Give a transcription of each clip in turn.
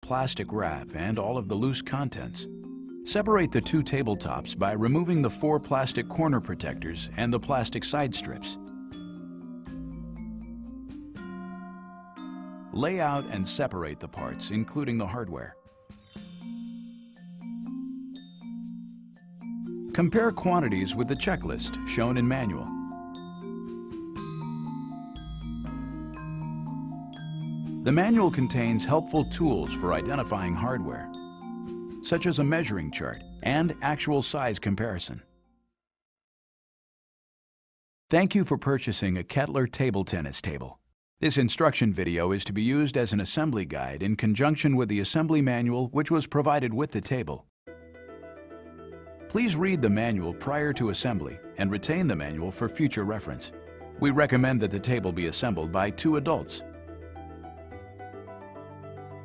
plastic wrap and all of the loose contents. Separate the two tabletops by removing the 4 plastic corner protectors and the plastic side strips. Lay out and separate the parts, including the hardware. Compare quantities with the checklist shown in manual. The manual contains helpful tools for identifying hardware, such as a measuring chart and actual size comparison. Thank you for purchasing a Kettler table tennis table. This instruction video is to be used as an assembly guide in conjunction with the assembly manual which was provided with the table. Please read the manual prior to assembly and retain the manual for future reference. We recommend that the table be assembled by 2 adults.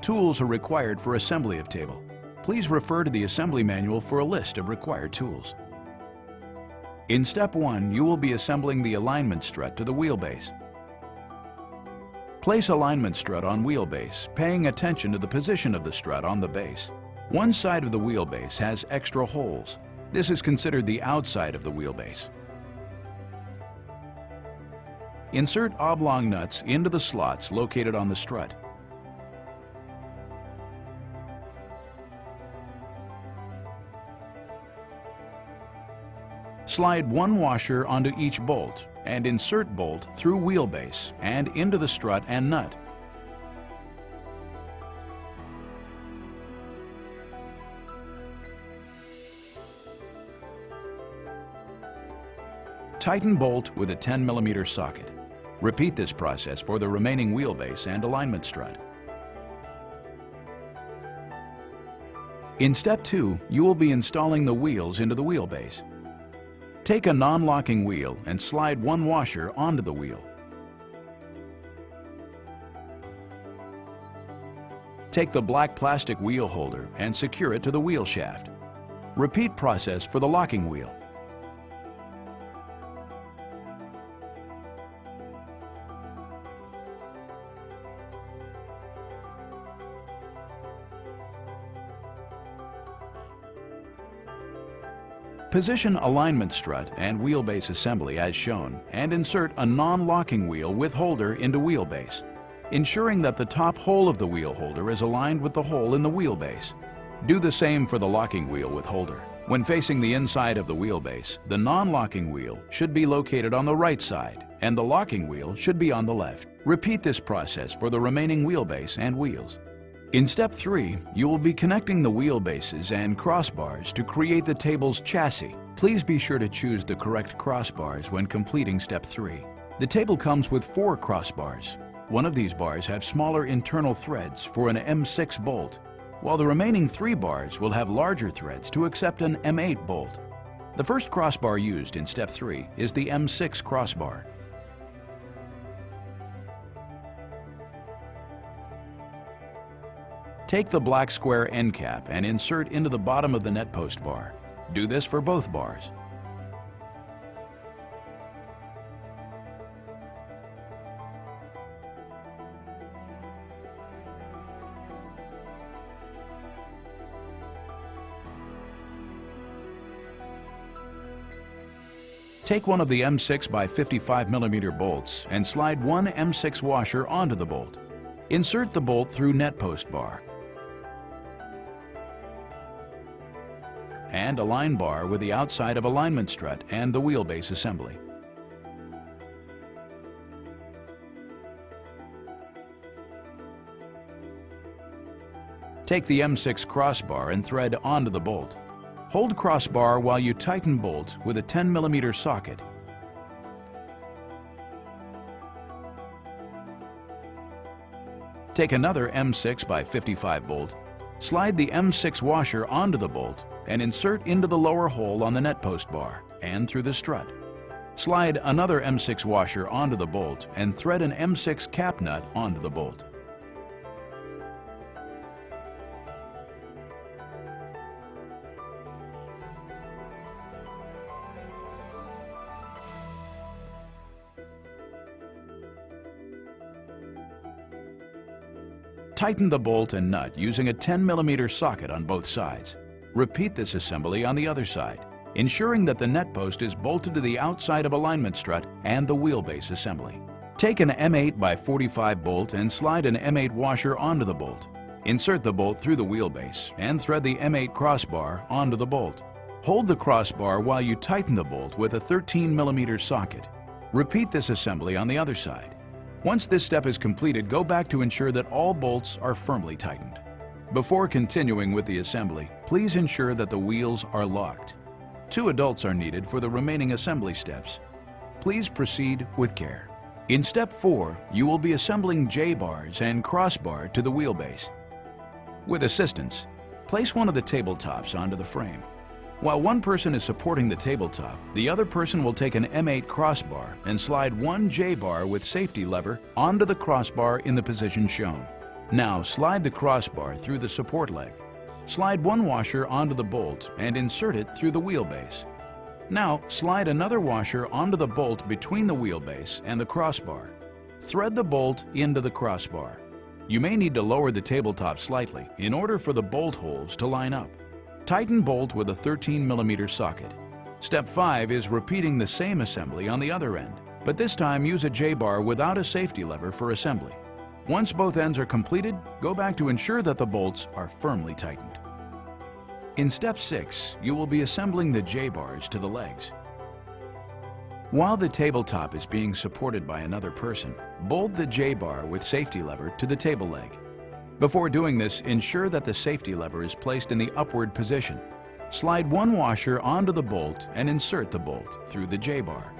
Tools are required for assembly of table. Please refer to the assembly manual for a list of required tools. In step 1, you will be assembling the alignment strut to the wheelbase. Place alignment strut on wheelbase, paying attention to the position of the strut on the base. One side of the wheelbase has extra holes. This is considered the outside of the wheelbase. Insert oblong nuts into the slots located on the strut. Slide 1 washer onto each bolt and insert bolt through wheelbase and into the strut and nut. Tighten bolt with a 10 mm socket. Repeat this process for the remaining wheelbase and alignment strut. In step 2, you will be installing the wheels into the wheelbase. Take a non-locking wheel and slide 1 washer onto the wheel. Take the black plastic wheel holder and secure it to the wheel shaft. Repeat process for the locking wheel. Position alignment strut and wheelbase assembly as shown and insert a non-locking wheel with holder into wheelbase, ensuring that the top hole of the wheel holder is aligned with the hole in the wheelbase. Do the same for the locking wheel with holder. When facing the inside of the wheelbase, the non-locking wheel should be located on the right side and the locking wheel should be on the left. Repeat this process for the remaining wheelbase and wheels. In step 3, you will be connecting the wheelbases and crossbars to create the table's chassis. Please be sure to choose the correct crossbars when completing step 3. The table comes with 4 crossbars. One of these bars have smaller internal threads for an M6 bolt, while the remaining 3 bars will have larger threads to accept an M8 bolt. The first crossbar used in step 3 is the M6 crossbar. Take the black square end cap and insert into the bottom of the net post bar. Do this for both bars. Take one of the M6 by 55 mm bolts and slide 1 M6 washer onto the bolt. Insert the bolt through net post bar and align bar with the outside of alignment strut and the wheelbase assembly. Take the M6 crossbar and thread onto the bolt. Hold crossbar while you tighten bolt with a 10 mm socket. Take another M6 by 55 bolt, slide the M6 washer onto the bolt and insert into the lower hole on the net post bar and through the strut. Slide another M6 washer onto the bolt and thread an M6 cap nut onto the bolt. Tighten the bolt and nut using a 10mm socket on both sides. Repeat this assembly on the other side, ensuring that the net post is bolted to the outside of alignment strut and the wheelbase assembly. Take an M8 by 45 bolt and slide an M8 washer onto the bolt. Insert the bolt through the wheelbase and thread the M8 crossbar onto the bolt. Hold the crossbar while you tighten the bolt with a 13mm socket. Repeat this assembly on the other side. Once this step is completed, go back to ensure that all bolts are firmly tightened. Before continuing with the assembly, please ensure that the wheels are locked. 2 adults are needed for the remaining assembly steps. Please proceed with care. In step 4, you will be assembling J-bars and crossbar to the wheelbase. With assistance, place one of the tabletops onto the frame. While one person is supporting the tabletop, the other person will take an M8 crossbar and slide one J-bar with safety lever onto the crossbar in the position shown. Now slide the crossbar through the support leg. Slide one washer onto the bolt and insert it through the wheelbase. Now slide another washer onto the bolt between the wheelbase and the crossbar. Thread the bolt into the crossbar. You may need to lower the tabletop slightly in order for the bolt holes to line up. Tighten bolt with a 13mm socket. Step 5 is repeating the same assembly on the other end, but this time use a J-bar without a safety lever for assembly. Once both ends are completed, go back to ensure that the bolts are firmly tightened. In step 6, you will be assembling the J-bars to the legs. While the tabletop is being supported by another person, bolt the J-bar with safety lever to the table leg. Before doing this, ensure that the safety lever is placed in the upward position. Slide one washer onto the bolt and insert the bolt through the J-bar.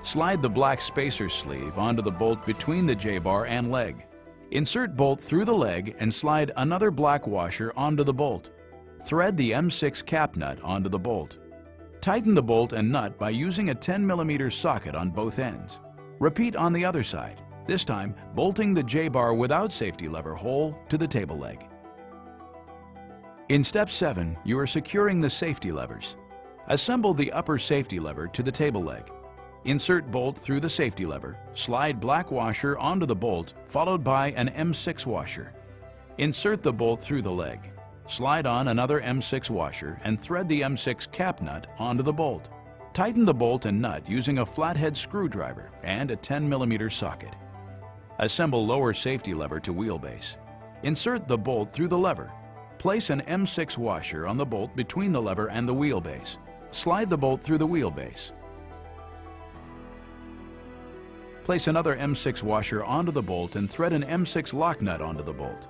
Slide the black spacer sleeve onto the bolt between the J-bar and leg. Insert bolt through the leg and slide another black washer onto the bolt. Thread the M6 cap nut onto the bolt. Tighten the bolt and nut by using a 10mm socket on both ends. Repeat on the other side, this time bolting the J-bar without safety lever hole to the table leg. In step 7, you are securing the safety levers. Assemble the upper safety lever to the table leg. Insert bolt through the safety lever, slide black washer onto the bolt followed by an M6 washer. Insert the bolt through the leg. Slide on another M6 washer and thread the M6 cap nut onto the bolt. Tighten the bolt and nut using a flathead screwdriver and a 10mm socket. Assemble lower safety lever to wheelbase. Insert the bolt through the lever. Place an M6 washer on the bolt between the lever and the wheelbase. Slide the bolt through the wheelbase. Place another M6 washer onto the bolt and thread an M6 lock nut onto the bolt.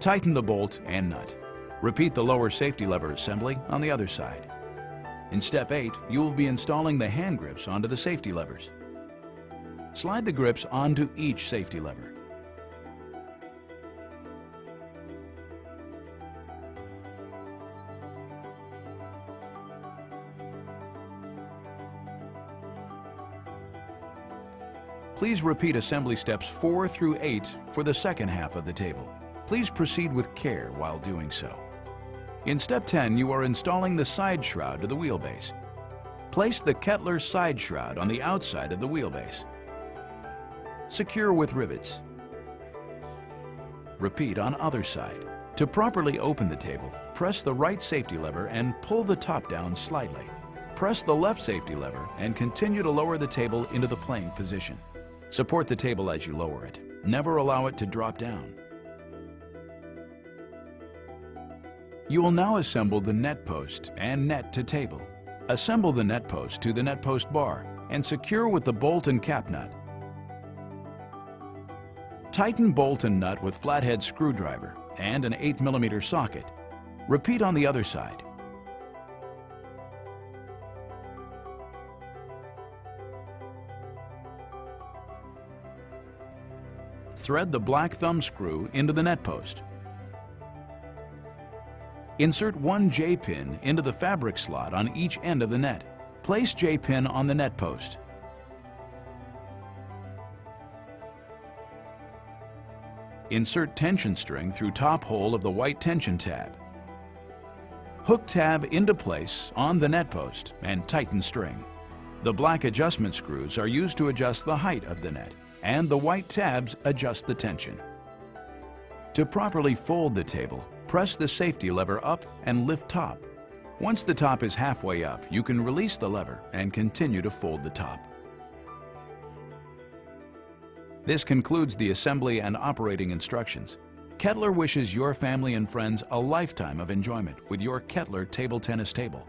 Tighten the bolt and nut. Repeat the lower safety lever assembly on the other side. In step 8, you will be installing the hand grips onto the safety levers. Slide the grips onto each safety lever. Please repeat assembly steps 4 through 8 for the second half of the table. Please proceed with care while doing so. In step 10, you are installing the side shroud to the wheelbase. Place the Kettler side shroud on the outside of the wheelbase. Secure with rivets. Repeat on other side. To properly open the table, press the right safety lever and pull the top down slightly. Press the left safety lever and continue to lower the table into the playing position. Support the table as you lower it. Never allow it to drop down. You will now assemble the net post and net to table. Assemble the net post to the net post bar and secure with the bolt and cap nut. Tighten bolt and nut with flathead screwdriver and an 8mm socket. Repeat on the other side. Thread the black thumb screw into the net post. Insert one J-pin into the fabric slot on each end of the net. Place J-pin on the net post. Insert tension string through top hole of the white tension tab. Hook tab into place on the net post and tighten string. The black adjustment screws are used to adjust the height of the net, and the white tabs adjust the tension. To properly fold the table, press the safety lever up and lift top. Once the top is halfway up, you can release the lever and continue to fold the top. This concludes the assembly and operating instructions. Kettler wishes your family and friends a lifetime of enjoyment with your Kettler table tennis table.